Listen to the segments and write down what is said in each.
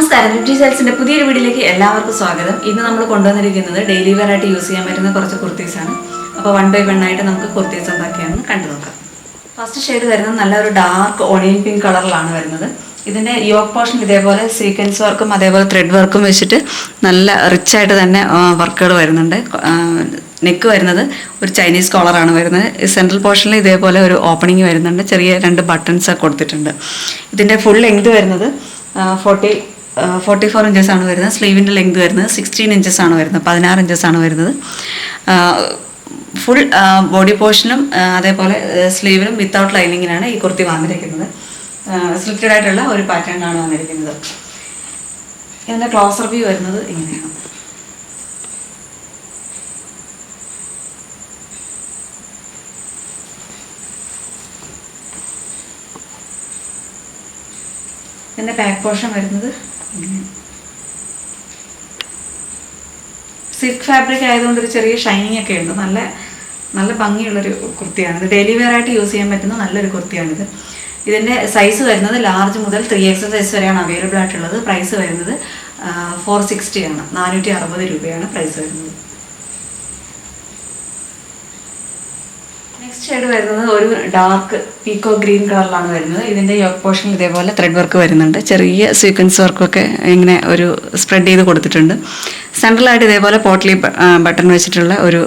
നമസ്കാരം, വിബ്ഗ്യോർസ്റ്റൈലസിന്റെ പുതിയൊരു വീഡിയോയിലേക്ക് എല്ലാവർക്കും സ്വാഗതം. ഇന്ന് നമ്മൾ കൊണ്ടുവന്നിരിക്കുന്നത് ഡെയിലി വെയർ ആയിട്ട് യൂസ് ചെയ്യാൻ പറ്റുന്ന കുറച്ച് കുർത്തീസാണ്. അപ്പോൾ 1 by 1 ആയിട്ട് നമുക്ക് കുർത്തീസ് എന്തൊക്കെയാണെന്ന് കണ്ടു നോക്കാം. ഫസ്റ്റ് ഷെയ്ഡ് വരുന്നത് നല്ലൊരു ഡാർക്ക് ഓണിയൻ പിങ്ക് കളറിലാണ് വരുന്നത്. ഇതിൻ്റെ യോക്ക് പോർഷൻ ഇതേപോലെ സീക്വൻസ് വർക്കും അതേപോലെ ത്രെഡ് വർക്കും വെച്ചിട്ട് നല്ല റിച്ച് ആയിട്ട് തന്നെ വർക്കുകൾ വരുന്നുണ്ട്. നെക്ക് വരുന്നത് ഒരു ചൈനീസ് കോളറാണ് വരുന്നത്. സെൻട്രൽ പോർഷനിൽ ഇതേപോലെ ഒരു ഓപ്പണിംഗ് വരുന്നുണ്ട്. ചെറിയ 2 ബട്ടൺസ് കൊടുത്തിട്ടുണ്ട്. ഇതിൻ്റെ ഫുൾ ലെങ്ത് വരുന്നത് 44 ഇഞ്ചസ് ആണ് വരുന്നത്. സ്ലീവിൻ്റെ ലെങ്ത് വരുന്നത് 16 ഇഞ്ചസ് ആണ് വരുന്നത്. 16 ഇഞ്ചസ് ആണ് വരുന്നത്. ഫുൾ ബോഡി പോർഷനും അതേപോലെ സ്ലീവിനും വിത്തൗട്ട് ലൈനിങ്ങിനാണ് ഈ കുർത്തി വന്നിരിക്കുന്നത്. സ്ലിറ്റഡ് ആയിട്ടുള്ള ഒരു പാറ്റേണിലാണ് വന്നിരിക്കുന്നത്. ഇതിൻ്റെ ക്ലോസർ വ്യൂ വരുന്നത് ഇങ്ങനെയാണ്. ഇതിൻ്റെ ബാക്ക് പോർഷൻ വരുന്നത് സിൽക്ക് ഫാബ്രിക് ആയതുകൊണ്ട് ഒരു ചെറിയ ഷൈനിങ് ഒക്കെ ഉണ്ട്. നല്ല ഭംഗിയുള്ളൊരു കുർത്തിയാണ്. ഇത് ഡെയിലി വെയർ ആയിട്ട് യൂസ് ചെയ്യാൻ പറ്റുന്ന നല്ലൊരു കുർത്തിയാണിത്. ഇതിൻ്റെ സൈസ് വരുന്നത് ലാർജ് മുതൽ 3XL സൈസ് വരെയാണ് അവൈലബിൾ ആയിട്ടുള്ളത്. പ്രൈസ് വരുന്നത് 460 ആണ്. 460 രൂപയാണ് പ്രൈസ് വരുന്നത്. നെക്സ്റ്റ് ഷെയ്ഡ് വരുന്നത് ഒരു ഡാർക്ക് പീക്കോ ഗ്രീൻ കളറിലാണ് വരുന്നത്. ഇതിൻ്റെ യോക്ക് പോർഷനിൽ ഇതേപോലെ ത്രെഡ് വർക്ക് വരുന്നുണ്ട്. ചെറിയ സീക്വൻസ് വർക്കൊക്കെ ഇങ്ങനെ ഒരു സ്പ്രെഡ് ചെയ്ത് കൊടുത്തിട്ടുണ്ട്. സെൻട്രലായിട്ട് ഇതേപോലെ പോട്ട്ലി ബട്ടൺ വെച്ചിട്ടുള്ള ഒരു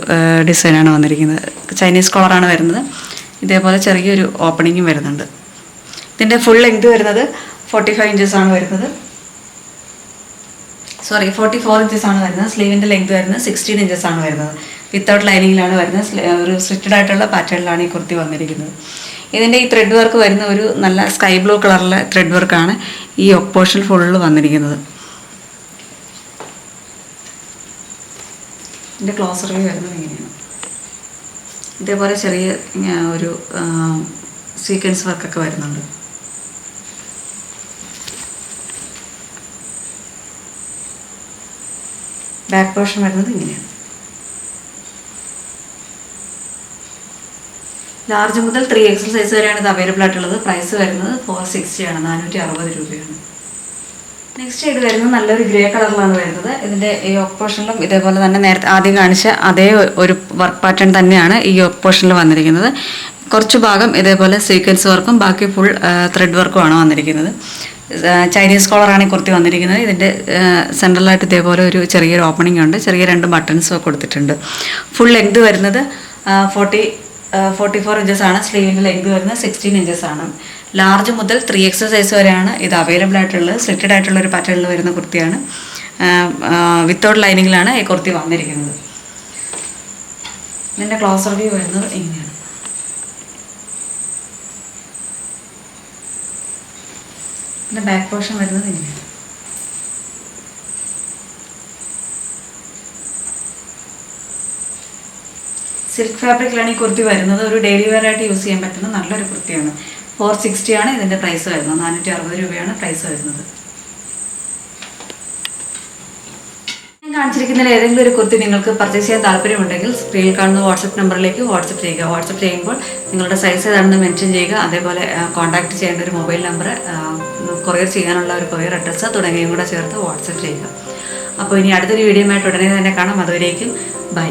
ഡിസൈനാണ് വന്നിരിക്കുന്നത്. ചൈനീസ് കോളറാണ് വരുന്നത്. ഇതേപോലെ ചെറിയൊരു ഓപ്പണിങ്ങും വരുന്നുണ്ട്. ഇതിൻ്റെ ഫുൾ ലെങ്ത് വരുന്നത് 45 ഇഞ്ചസ് ആണ് വരുന്നത്. 44 ഇഞ്ചസ് ആണ് വരുന്നത്. സ്ലീവിൻ്റെ ലെങ്ത് വരുന്നത് 16 ഇഞ്ചസ് ആണ് വരുന്നത്. വിത്തൗട്ട് ലൈനിങ്ങിലാണ് വരുന്നത്. ഒരു സ്ലിറ്റഡ് ആയിട്ടുള്ള പാറ്റേണിലാണ് ഈ കുർത്തി വന്നിരിക്കുന്നത്. ഇതിൻ്റെ ഈ ത്രെഡ് വർക്ക് വരുന്ന ഒരു നല്ല സ്കൈ ബ്ലൂ കളറിലെ ത്രെഡ് വർക്കാണ് ഈ യോക്ക് പോർഷൻ ഫുള്ള് വന്നിരിക്കുന്നത്. ഇതിൻ്റെ ക്ലോസർ വ്യൂ വരുന്നത് ഇങ്ങനെയാണ്. ഇതേപോലെ ചെറിയ ഒരു സീക്വൻസ് വർക്കൊക്കെ വരുന്നുണ്ട്. ബാക്ക് പോർഷൻ വരുന്നത് ഇങ്ങനെയാണ്. ലാർജ് മുതൽ 3XL സൈസ് വരെയാണ് ഇത് അവൈലബിൾ ആയിട്ടുള്ളത്. പ്രൈസ് വരുന്നത് 460 ആണ്. 460 രൂപയാണ്. നെക്സ്റ്റ് ഷെയ്ഡ് വരുന്നത് നല്ലൊരു ഗ്രേ കളറിലാണ് വരുന്നത്. ഇതിൻ്റെ യോക്ക് പോർഷനിലും ഇതേപോലെ തന്നെ നേരത്തെ ആദ്യം കാണിച്ച അതേ ഒരു വർക്ക് പാറ്റേൺ തന്നെയാണ് ഈ യോക്ക് പോർഷനിൽ വന്നിരിക്കുന്നത്. കുറച്ച് ഭാഗം ഇതേപോലെ സീക്വൻസ് വർക്കും ബാക്കി ഫുൾ ത്രെഡ് വർക്കുമാണ് വന്നിരിക്കുന്നത്. ചൈനീസ് കോളറാണ് ഈ കുർത്തി വന്നിരിക്കുന്നത്. ഇതിൻ്റെ സെൻട്രലായിട്ട് ഇതേപോലെ ഒരു ചെറിയൊരു ഓപ്പണിംഗ് ഉണ്ട്. ചെറിയ 2 ബട്ടൺസ് കൊടുത്തിട്ടുണ്ട്. ഫുൾ ലെങ്ത് വരുന്നത് 44 ഇഞ്ചസ് ആണ്. സ്ലീവിൻ്റെ ലെങ്ത് വരുന്നത് 16 ഇഞ്ചസ് ആണ്. ലാർജ് മുതൽ 3XL സൈസ് വരെയാണ് ഇത് അവൈലബിൾ ആയിട്ടുള്ളത്. സ്ലിറ്റഡ് ആയിട്ടുള്ള ഒരു പാറ്റേണിൽ വരുന്ന കുർത്തിയാണ്. വിത്തൗട്ട് ലൈനിങ്ങിലാണ് ഈ കുർത്തി വന്നിരിക്കുന്നത്. ഇതിൻ്റെ ക്ലോസർ വ്യൂ വരുന്നത് ഇങ്ങനെയാണ്. ഇതിൻ്റെ ബാക്ക് പോർഷൻ വരുന്നത് ഇങ്ങനെയാണ്. സിൽക്ക് ഫാബ്രിക്കിലാണ് ഈ കുർത്തി വരുന്നത്. ഒരു ഡെയിലി വെയർ ആയിട്ട് യൂസ് ചെയ്യാൻ പറ്റുന്ന നല്ലൊരു കുർത്തിയാണ്. 460 ആണ് ഇതിൻ്റെ പ്രൈസ് വരുന്നത്. 460 രൂപയാണ് പ്രൈസ് വരുന്നത്. ഞാൻ കാണിച്ചിരിക്കുന്നതിൽ ഏതെങ്കിലും ഒരു കുർത്തി നിങ്ങൾക്ക് പർച്ചേസ് ചെയ്യാൻ താല്പര്യമുണ്ടെങ്കിൽ സ്ക്രീനിൽ കാണുന്ന വാട്സപ്പ് നമ്പറിലേക്ക് വാട്സപ്പ് ചെയ്യുക. വാട്സപ്പ് ചെയ്യുമ്പോൾ നിങ്ങളുടെ സൈസ് ഏതാണെന്ന് മെൻഷൻ ചെയ്യുക. അതേപോലെ കോൺടാക്ട് ചെയ്യേണ്ട ഒരു മൊബൈൽ നമ്പർ, കൊറിയർ ചെയ്യാനുള്ള ഒരു കൊറിയർ അഡ്രസ്സ് തുടങ്ങിയവയും കൂടെ ചേർത്ത് വാട്സപ്പ് ചെയ്യുക. അപ്പോൾ ഇനി അടുത്തൊരു വീഡിയോയുമായിട്ട് ഉടനെ തന്നെ കാണാം. അതുവരേക്കും ബൈ.